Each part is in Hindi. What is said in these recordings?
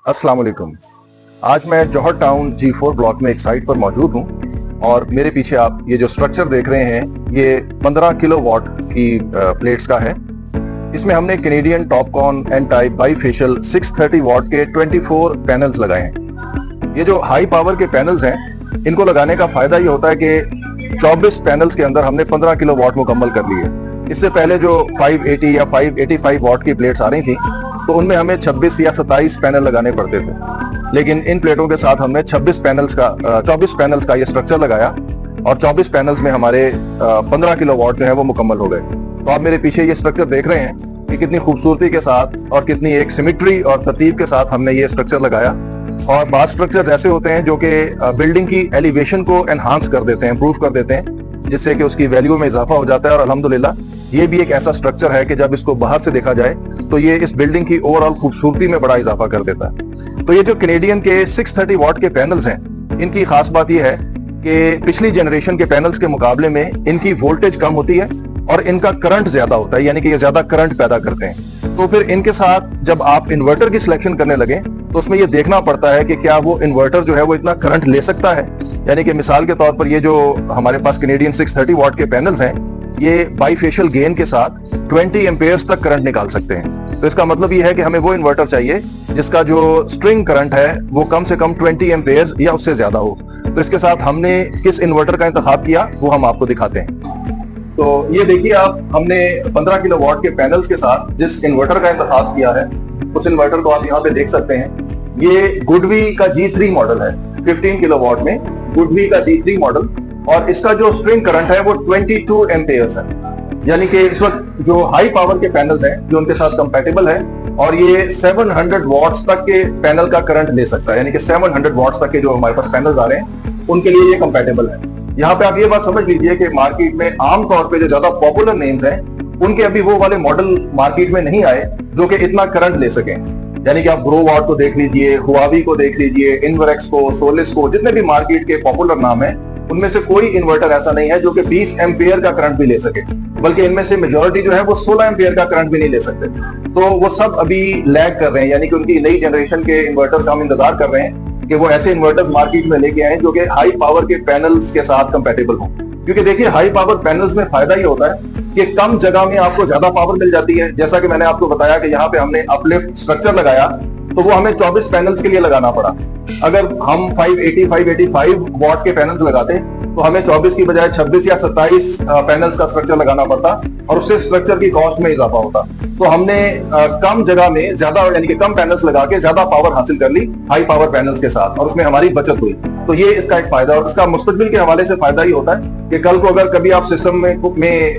अस्सलाम वालेकुम। आज मैं जौहर टाउन G4 ब्लॉक में एक साइट पर मौजूद हूँ और मेरे पीछे आप ये जो स्ट्रक्चर देख रहे हैं ये 15 किलोवाट की प्लेट्स का है। इसमें हमने Canadian Topcon N type bifacial 630 watt के 24 पैनल्स लगाए हैं। ये जो हाई पावर के पैनल्स हैं इनको लगाने का फायदा ये होता है कि 24 पैनल्स के अंदर हमने 15 किलोवाट मुकम्मल कर लिए। इससे पहले जो 580 या 585 वाट की प्लेट्स आ रही थी तो उनमें हमें 26 या 27 पैनल लगाने पड़ते थे, लेकिन इन प्लेटों के साथ हमने 24 पैनल्स का ये स्ट्रक्चर लगाया और 24 पैनल्स में हमारे 15 किलोवाट जो है वो मुकम्मल हो गए। तो आप मेरे पीछे ये स्ट्रक्चर देख रहे हैं कि कितनी खूबसूरती के साथ और कितनी एक सिमेट्री और तरतीब के साथ हमने ये स्ट्रक्चर लगाया। और बात स्ट्रक्चर ऐसे होते हैं जो कि बिल्डिंग की एलिवेशन को एनहांस कर देते हैं, इंप्रूव कर देते हैं, जिससे कि उसकी वैल्यू में इजाफा हो जाता है। और अल्हम्दुलिल्लाह ये भी एक ऐसा स्ट्रक्चर है कि जब इसको बाहर से देखा जाए तो ये इस बिल्डिंग की ओवरऑल खूबसूरती में बड़ा इजाफा कर देता है। तो ये जो कैनेडियन के 630 वाट के पैनल्स हैं, इनकी खास बात ये है कि पिछली जनरेशन के पैनल्स के मुकाबले में इनकी वोल्टेज कम होती है और इनका करंट ज्यादा होता है, यानी कि ये ज्यादा करंट पैदा करते हैं। तो फिर इनके साथ जब आप इन्वर्टर की सिलेक्शन करने लगे तो उसमें ये देखना पड़ता है कि क्या वो इन्वर्टर जो है वो इतना करंट ले सकता है। यानी कि मिसाल के तौर पर ये जो हमारे पास कैनेडियन 630 वाट के पैनल्स हैं ये बाईफेशियल गेन के साथ 20 एम्पेयर्स तक करंट निकाल सकते हैं। तो इसका मतलब ये है कि हमें वो इन्वर्टर चाहिए जिसका जो स्ट्रिंग करंट है वो कम से कम 20 एम्पेयर्स या उससे ज्यादा हो। तो इसके साथ हमने किस इन्वर्टर का इंतखाब किया वो हम आपको दिखाते हैं। तो ये देखिए आप, हमने 15 किलोवाट के पैनल्स के साथ जिस इन्वर्टर का इंतखाब किया है उस इन्वर्टर को आप यहाँ पे देख सकते हैं। ये गुडवी का G3 मॉडल है, 15 किलोवाट में गुडवी का G3 मॉडल, और इसका जो स्ट्रिंग करंट है वो 22 एम्पेयर्स है। यानी कि इस वक्त जो हाई पावर के पैनल्स हैं जो उनके साथ कंपैटिबल है, और ये 700 वॉट्स तक के पैनल का करंट ले सकता है। यानी कि 700 वॉट्स तक के जो हमारे पास पैनल्स आ रहे हैं उनके लिए ये कंपैटिबल है। यहाँ पे आप ये बात समझ लीजिए कि मार्केट में आमतौर पे जो ज्यादा पॉपुलर नेम्स हैं उनके अभी वो वाले मॉडल मार्केट में नहीं आए जो कि इतना करंट ले सकें। यानी कि आप ग्रोवाट को देख लीजिए, हुआवी को देख लीजिए, इन्वरेक्स को, सोलिस को, जितने भी मार्केट के पॉपुलर नाम है उनमें से कोई इन्वर्टर ऐसा नहीं है जो कि 20 एम्पियर का करंट भी ले सके, बल्कि इनमें से मेजॉरिटी जो है वो 16 एम्पियर का करंट भी नहीं ले सकते। तो वो सब अभी लैग कर रहे हैं, यानी कि उनकी नई जनरेशन के इन्वर्टर्स का हम इंतजार कर रहे हैं कि वो ऐसे इन्वर्टर्स मार्केट में लेके आए जो कि हाई पावर के पैनल्स के साथ कंपैटिबल हो। क्योंकि देखिए हाई पावर पैनल्स में फायदा ये होता है कि कम जगह में आपको ज्यादा पावर मिल जाती है। जैसा कि मैंने आपको बताया कि यहाँ पे हमने अपलिफ्ट स्ट्रक्चर लगाया तो वो हमें 24 पैनल्स के लिए लगाना पड़ा। अगर हम 585 वाट के पैनल्स लगाते तो हमें 24 की बजाय 26 या 27 पैनल्स का स्ट्रक्चर लगाना पड़ता और उससे स्ट्रक्चर की कॉस्ट में इजाफा होता। तो हमने कम जगह में ज्यादा, यानी कि कम पैनल्स लगा के ज्यादा पावर हासिल कर ली हाई पावर पैनल्स के साथ, और उसमें हमारी बचत हुई। तो ये इसका एक फायदा, और इसका मुस्तकबिल के हवाले से फायदा ही होता है कि कल को अगर कभी आप सिस्टम में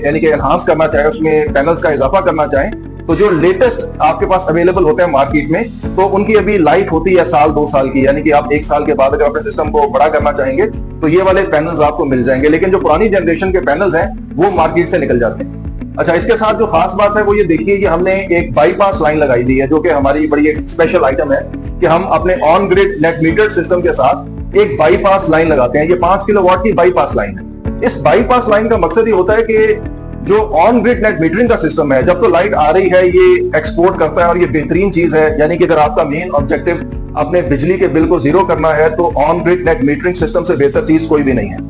यानी कि एनहांस करना चाहें, उसमें पैनल्स का इजाफा करना चाहें, तो जो लेटेस्ट आपके पास अवेलेबल होते हैं मार्केट में तो उनकी अभी लाइफ होती है साल 2 साल की। यानी कि आप 1 साल के बाद अगर अपने सिस्टम को बड़ा करना चाहेंगे तो ये वाले पैनल्स आपको मिल जाएंगे, लेकिन जो पुरानी जनरेशन के पैनल्स हैं वो मार्केट से निकल जाते हैं। अच्छा, इसके साथ जो खास बात है वो ये देखिए कि हमने एक बाईपास लाइन लगाई दी है जो कि हमारी बड़ी एक स्पेशल आइटम है कि हम अपने on grid net metered system के साथ एक बाईपास लाइन लगाते हैं। ये 5 किलोवाट की बाईपास लाइन है। इस बाईपास लाइन का मकसद ये होता है कि जो ऑन ग्रिड नेट मीटरिंग का सिस्टम है, जब तो लाइट आ रही है ये एक्सपोर्ट करता है और ये बेहतरीन चीज है। यानी कि अगर आपका मेन ऑब्जेक्टिव अपने बिजली के बिल को जीरो करना है तो on grid net metering system से बेहतर चीज कोई भी नहीं है।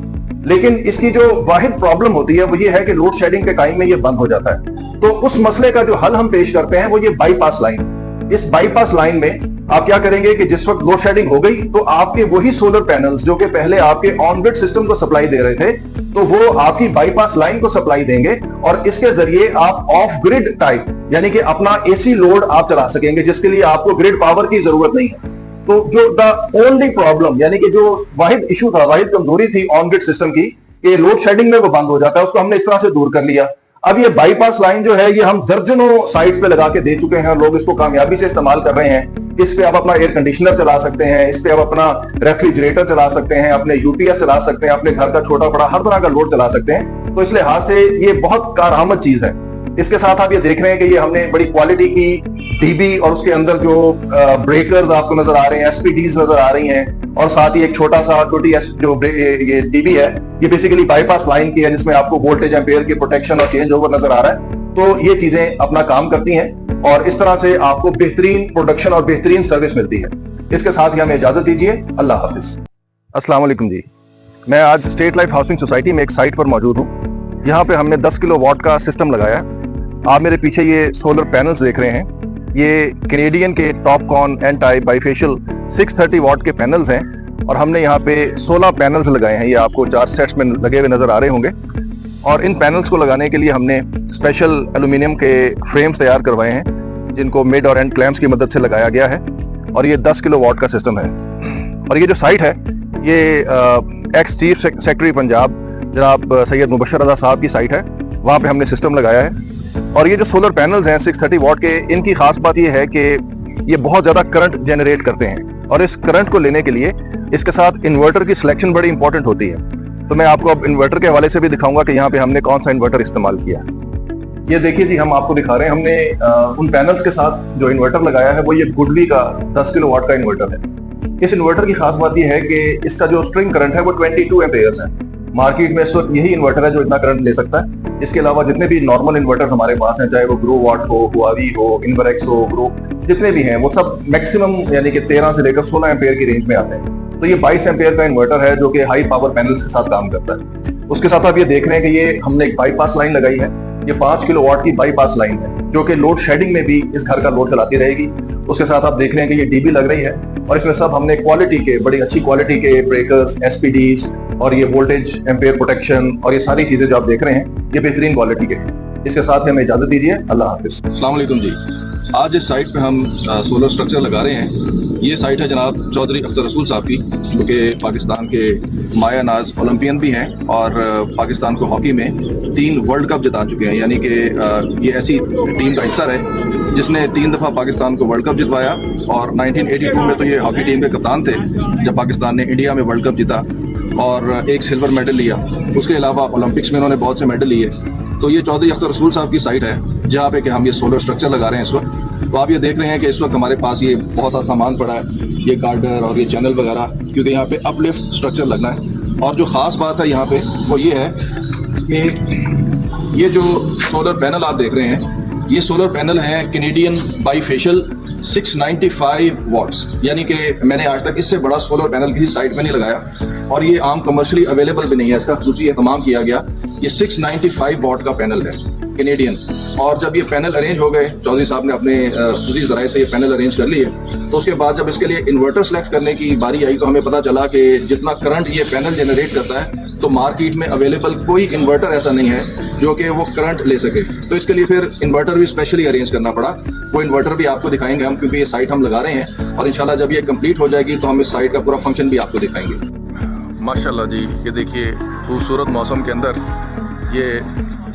लेकिन इसकी जो वाहिद प्रॉब्लम होती है वो ये है कि लोड शेडिंग के टाइम में ये बंद हो जाता है। तो उस मसले का जो हल हम पेश करते हैं वो ये बाईपास लाइन। इस बाईपास लाइन में आप क्या करेंगे कि जिस वक्त लोड शेडिंग हो गई तो आपके वही सोलर पैनल्स जो कि पहले आपके ऑन ग्रिड सिस्टम को सप्लाई दे रहे थे तो वो आपकी बाईपास लाइन को सप्लाई देंगे, और इसके जरिए आप ऑफ ग्रिड टाइप यानी कि अपना एसी लोड आप चला सकेंगे, जिसके लिए आपको ग्रिड पावर की जरूरत नहीं है। तो जो द ओनली प्रॉब्लम, यानी कि जो वाहिद इशू था, वाहिद कमजोरी थी ऑन ग्रिड सिस्टम की, कि लोड शेडिंग में वो बंद हो जाता है, उसको हमने इस तरह से दूर कर लिया। अब ये बाईपास लाइन जो है ये हम दर्जनों साइट्स पे लगा के दे चुके हैं, लोग इसको कामयाबी से इस्तेमाल कर रहे हैं। इस पे आप अपना एयर कंडीशनर चला सकते हैं, इस पे आप अपना रेफ्रिजरेटर चला सकते हैं, अपने यूपीएस चला सकते हैं, अपने घर का छोटा बड़ा हर तरह का लोड चला सकते हैं। तो इस लिहाज से ये बहुत कारआमद चीज है। इसके साथ आप ये देख रहे हैं कि ये हमने बड़ी क्वालिटी की डीबी और उसके अंदर जो ब्रेकर्स आपको नजर आ रहे हैं, एसपीडीज नजर आ रही हैं, और साथ ही एक छोटी जो ये डीबी है ये बेसिकली बाईपास लाइन की है जिसमें आपको वोल्टेज एम्पेयर की प्रोटेक्शन और चेंज ओवर नजर आ रहा है। तो ये चीजें अपना काम करती हैं। और इस तरह से आपको बेहतरीन प्रोडक्शन और बेहतरीन सर्विस मिलती है। इसके साथ ही हमें इजाजत दीजिए। अल्लाह हाफिज। अस्सलाम वालेकुम जी, मैं आज स्टेट लाइफ हाउसिंग सोसाइटी में एक साइट पर मौजूद हूँ। यहाँ पे हमने 10 किलो वाट का सिस्टम लगाया। आप मेरे पीछे ये सोलर पैनल्स देख रहे हैं। ये कैनेडियन के Topcon N type bifacial 630 watt के पैनल्स हैं और हमने यहाँ पे 16 पैनल्स लगाए हैं। ये आपको 4 सेट्स में लगे हुए नजर आ रहे होंगे। और इन पैनल्स को लगाने के लिए हमने स्पेशल एल्यूमिनियम के फ्रेम्स तैयार करवाए हैं, जिनको मिड और एंड क्लैम्प्स की मदद से लगाया गया है। और ये 10 किलो वाट का सिस्टम है। और ये जो साइट है ये एक्स चीफ सेक्रेटरी पंजाब जनाब सैयद मुबशर रजा साहब की साइट है। वहाँ पे हमने सिस्टम लगाया है। और ये जो सोलर पैनल्स हैं 630 वाट के, इनकी खास बात ये है कि ये बहुत ज़्यादा करंट जनरेट करते हैं। और इस करंट को लेने के लिए इसके साथ इन्वर्टर की सिलेक्शन बड़ी इंपॉर्टेंट होती है। तो मैं आपको अब इन्वर्टर के हवाले से भी दिखाऊंगा कि यहाँ पे हमने कौन सा इन्वर्टर इस्तेमाल किया। ये देखिए जी, हम आपको दिखा रहे हैं हमने उन पैनल्स के साथ जो इन्वर्टर लगाया है वो ये गुडवी का 10 किलो वाट का इन्वर्टर है। इस इन्वर्टर की खास बात यह है कि इसका जो स्ट्रिंग करंट है वो 22 एम्पेयर्स है। मार्केट में इस वक्त यही इन्वर्टर है जो इतना करंट ले सकता है। इसके अलावा जितने भी नॉर्मल इन्वर्टर हमारे पास हैं, चाहे वो ग्रो वाट हो, हुआवी हो, इन्वरेक्स हो, ग्रो जितने भी हैं, वो सब मैक्सिमम यानी कि 13 से लेकर 16 एम्पेयर की रेंज में आते हैं। तो ये 22 एम्पेयर का इन्वर्टर है जो कि हाई पावर पैनल्स के साथ काम करता है। उसके साथ आप ये देख रहे हैं कि ये हमने एक बाईपास लाइन लगाई है। ये 5 किलो वाट की बाईपास लाइन है जो कि लोड शेडिंग में भी इस घर का लोड चलाती रहेगी। उसके साथ आप देख रहे हैं कि ये डीबी लग रही है और इसमें सब हमने क्वालिटी के, बड़ी अच्छी क्वालिटी के ब्रेकर्स, एसपीडीज और ये वोल्टेज एम्पेयर प्रोटेक्शन और ये सारी चीजें जो आप देख रहे हैं ये बेहतरीन क्वालिटी के। इसके साथ हमें इजाजत दीजिए। अल्लाह हाफिज। अस्सलाम वालेकुम जी, आज इस साइट पे हम सोलर स्ट्रक्चर लगा रहे हैं। ये साइट है जनाब चौधरी अख्तर रसूल साहब की, जो कि पाकिस्तान के माया नाज ओलंपियन भी हैं और पाकिस्तान को हॉकी में 3 वर्ल्ड कप जिता चुके हैं। यानी कि ये ऐसी टीम का हिस्सा रहे जिसने 3 दफ़ा पाकिस्तान को वर्ल्ड कप जितवाया। और 1982 में तो ये हॉकी टीम के कप्तान थे जब पाकिस्तान ने इंडिया में वर्ल्ड कप जीता और एक सिल्वर मेडल लिया। उसके अलावा ओलंपिक्स में इन्होंने बहुत से मेडल लिए। तो ये चौधरी अख्तर रसूल साहब की साइट है जहाँ पे कि हम ये सोलर स्ट्रक्चर लगा रहे हैं इस वक्त। तो आप ये देख रहे हैं कि इस वक्त हमारे पास ये बहुत सा सामान पड़ा है, ये गार्डर और ये चैनल वगैरह, क्योंकि यहाँ पे अपलिफ्ट स्ट्रक्चर लगना है। और जो ख़ास बात है यहाँ पे वो ये है कि ये जो सोलर पैनल आप देख रहे हैं, ये सोलर पैनल हैं कैनेडियन बाईफेशियल 695 वाट्स। यानी कि मैंने आज तक इससे बड़ा सोलर पैनल किसी साइट में नहीं लगाया और ये आम कमर्शियली अवेलेबल भी नहीं है। इसका खुसूसी एहतमाम किया गया। ये 695 वाट का पैनल है कैनेडियन। और जब ये पैनल अरेंज हो गए, चौधरी साहब ने अपने खुसूसी ज़राए से ये पैनल अरेंज कर लिए, तो उसके बाद जब इसके लिए इन्वर्टर सेलेक्ट करने की बारी आई तो हमें पता चला कि जितना करंट ये पैनल जनरेट करता है तो मार्केट में अवेलेबल कोई इन्वर्टर ऐसा नहीं है जो कि वो करंट ले सके। तो इसके लिए फिर इन्वर्टर भी स्पेशली अरेंज करना पड़ा। वो इन्वर्टर भी आपको दिखाएंगे हम, क्योंकि ये साइट हम लगा रहे हैं और इंशाल्लाह जब ये कंप्लीट हो जाएगी तो हम इस साइट का पूरा फंक्शन भी आपको दिखाएंगे। माशाल्लाह जी, ये देखिए खूबसूरत मौसम के अंदर ये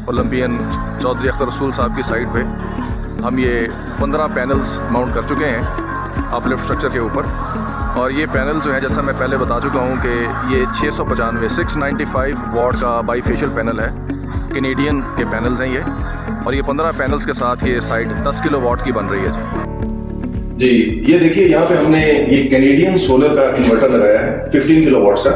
ओलंपियन चौधरी अख्तर रसूल साहब की साइट पे हम ये 15 पैनल्स माउंट कर चुके हैं अपलिफ्ट स्ट्रक्चर के ऊपर। और ये पैनल जो है, जैसा मैं पहले बता चुका हूँ कि ये 695 वाट का बाईफेशियल पैनल है। कैनेडियन के पैनल्स हैं ये। और ये 15 पैनल्स के साथ ये साइट 10 किलो वाट की बन रही है जी। ये देखिए यहाँ पे हमने ये कैनेडियन सोलर का इन्वर्टर लगाया है 15 किलो वाट्स का।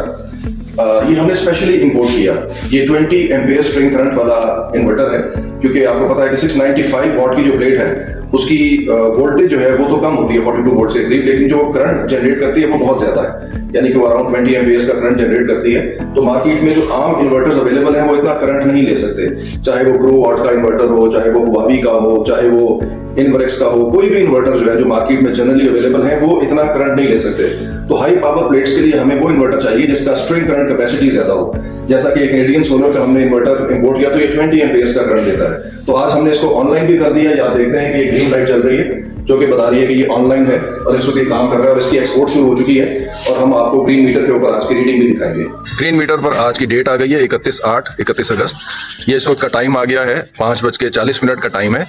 ये हमने स्पेशली इंपोर्ट किया। ये 20 एम्पियर स्ट्रिंग करंट वाला इन्वर्टर है, क्योंकि आपको पता है कि 695 वाट की जो प्लेट है उसकी वोल्टेज जो है वो तो कम होती है 42 वोल्ट से करीब, लेकिन जो करंट जनरेट करती है वो बहुत ज्यादा है। यानी कि वो अराउंड 20 एम्पियर्स का करंट जनरेट करती है। तो मार्केट में जो आम इन्वर्टर्स अवेलेबल हैं वो इतना करंट नहीं ले सकते, चाहे वो ग्रो वाट का इन्वर्टर हो, चाहे वो हुआवी का हो, चाहे वो इन्वरेक्स का हो। कोई भी इन्वर्टर जो है जो मार्केट में जनरली अवेलेबल है वो इतना करंट नहीं ले सकते। तो हाई पावर प्लेट्स के लिए हमें वो इन्वर्टर चाहिए जिसका स्ट्रिंग करंट कैपेसिटी ज्यादा हो। जैसा कि कैनेडियन सोलर का हमने इन्वर्टर इंपोर्ट किया तो ये 20 एम्पियर्स का करंट देता है। तो आज हमने इसको ऑनलाइन भी कर दिया। या देख रहे हैं कि ये ग्रीन लाइट चल रही है जो कि बता रही है कि ये ऑनलाइन है और इस वक्त ये काम कर रहा है और इसकी एक्सपोर्ट शुरू हो चुकी है। और हम आपको ग्रीन मीटर के ऊपर आज की रीडिंग भी दिखाएंगे। ग्रीन मीटर पर आज की डेट आ गई है 31 अगस्त। ये इस वक्त का टाइम आ गया है 5:40 का टाइम है।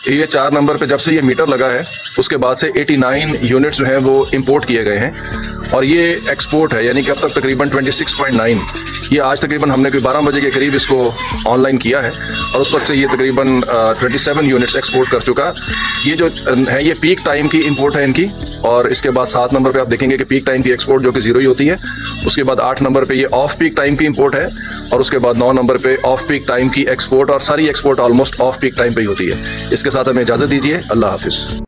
ये 4 नंबर पे जब से ये मीटर लगा है उसके बाद से 89 यूनिट्स जो है वो इंपोर्ट किए गए हैं। और ये एक्सपोर्ट है, यानी कि अब तक तकरीबन 26.9, ये आज तकरीबन हमने कोई 12 बजे के करीब इसको ऑनलाइन किया है और उस वक्त से ये तकरीबन 27 यूनिट्स एक्सपोर्ट कर चुका। ये जो है ये पीक टाइम की इंपोर्ट है इनकी, और इसके बाद 7 नंबर पे आप देखेंगे कि पीक टाइम की एक्सपोर्ट जो कि 0 ही होती है। उसके बाद 8 नंबर पे ये ऑफ पीक टाइम की इंपोर्ट है, और उसके बाद 9 नंबर पे ऑफ पीक टाइम की एक्सपोर्ट, और सारी export almost off peak time पे ही होती है। इसके साथ हमें इजाज़त दीजिए, अल्लाह हाफिज़।